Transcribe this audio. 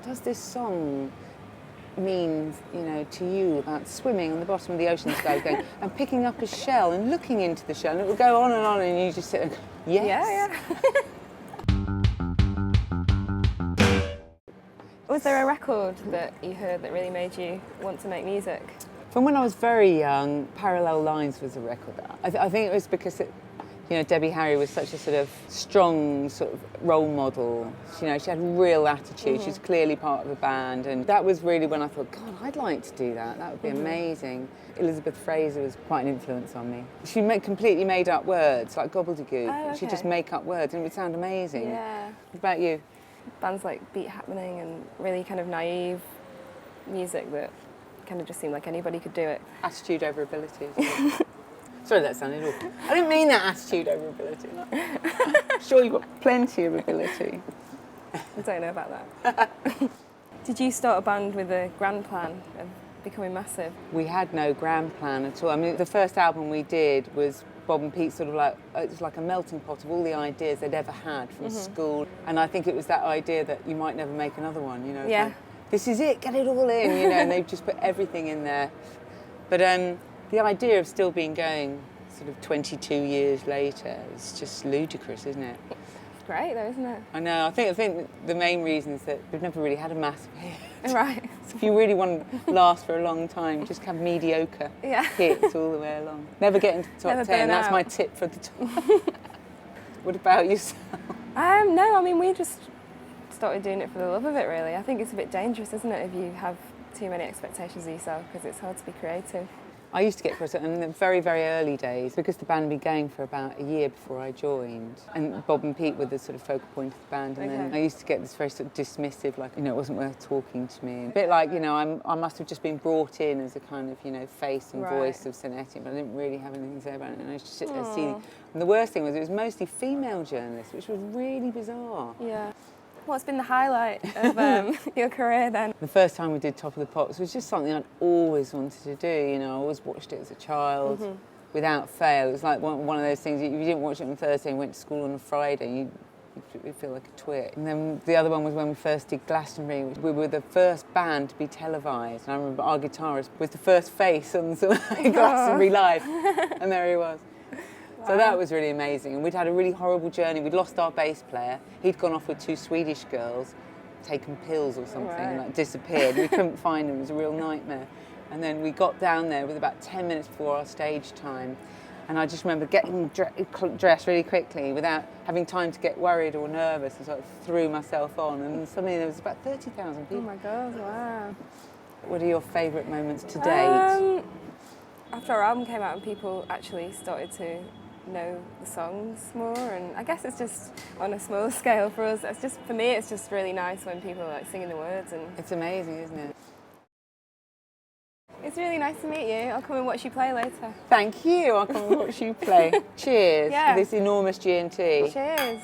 does this song mean, to you about swimming on the bottom of the ocean going and picking up a shell and looking into the shell, and it will go on, and you just sit there and go, yes. Yeah. Was there a record that you heard that really made you want to make music? From when I was very young, Parallel Lines was a record. I think it was because Debbie Harry was such a sort of strong sort of role model. She had real attitude. She was clearly part of a band, and that was really when I thought, God, I'd like to do that. That would be amazing. Elizabeth Fraser was quite an influence on me. She completely made up words, like gobbledygook. Oh, okay. She'd just make up words, and it would sound amazing. Yeah. What about you? Bands like Beat Happening and really kind of naive music that kind of just seemed like anybody could do it. Attitude over ability. Sorry, that sounded awful. I didn't mean that, attitude over ability. Sure, you've got plenty of ability. I don't know about that. Did you start a band with a grand plan of becoming massive? We had no grand plan at all. I mean, the first album we did was Bob and Pete sort of it was like a melting pot of all the ideas they'd ever had from school. And I think it was that idea that you might never make another one, Yeah. Like, this is it, get it all in, and they've just put everything in there. But the idea of still being going sort of 22 years later is just ludicrous, isn't it? It's great though, isn't it? I know. I think the main reason is that we've never really had a massive hit. Right. So if you really want to last for a long time, just have mediocre hits all the way along. Never get into the top Never 10. That's out. my tip for the top. What about yourself? No, I mean, we just started doing it for the love of it, really. I think it's a bit dangerous, isn't it, if you have too many expectations of yourself, because it's hard to be creative. I used to get frustrated in the very, very early days because the band had been going for about a year before I joined. And Bob and Pete were the sort of focal point of the band. And then I used to get this very sort of dismissive, like, it wasn't worth talking to me. A bit like, I must have just been brought in as a kind of, face and voice of St. Etienne, but I didn't really have anything to say about it. And I used to sit there and see. And the worst thing was it was mostly female journalists, which was really bizarre. Yeah. What's been the highlight of your career then? The first time we did Top of the Pops was just something I'd always wanted to do. I always watched it as a child, without fail. It was like one of those things, if you didn't watch it on Thursday and went to school on a Friday, you'd feel like a twit. And then the other one was when we first did Glastonbury. We were the first band to be televised. And I remember our guitarist was the first face on Glastonbury Live, and there he was. So that was really amazing. And we'd had a really horrible journey. We'd lost our bass player. He'd gone off with 2 Swedish girls, taken pills or something, and disappeared. We couldn't find him. It was a real nightmare. And then we got down there with about 10 minutes before our stage time. And I just remember getting dressed really quickly without having time to get worried or nervous, and sort of threw myself on. And suddenly there was about 30,000 people. Oh my God, wow. What are your favourite moments to date? After our album came out and people actually started to know the songs more, and I guess it's just on a smaller scale for us. For me, it's just really nice when people are singing the words, and it's amazing, isn't it? It's really nice to meet you. I'll come and watch you play later. Thank you. I'll come and watch you play. Cheers for this enormous G&T. Cheers.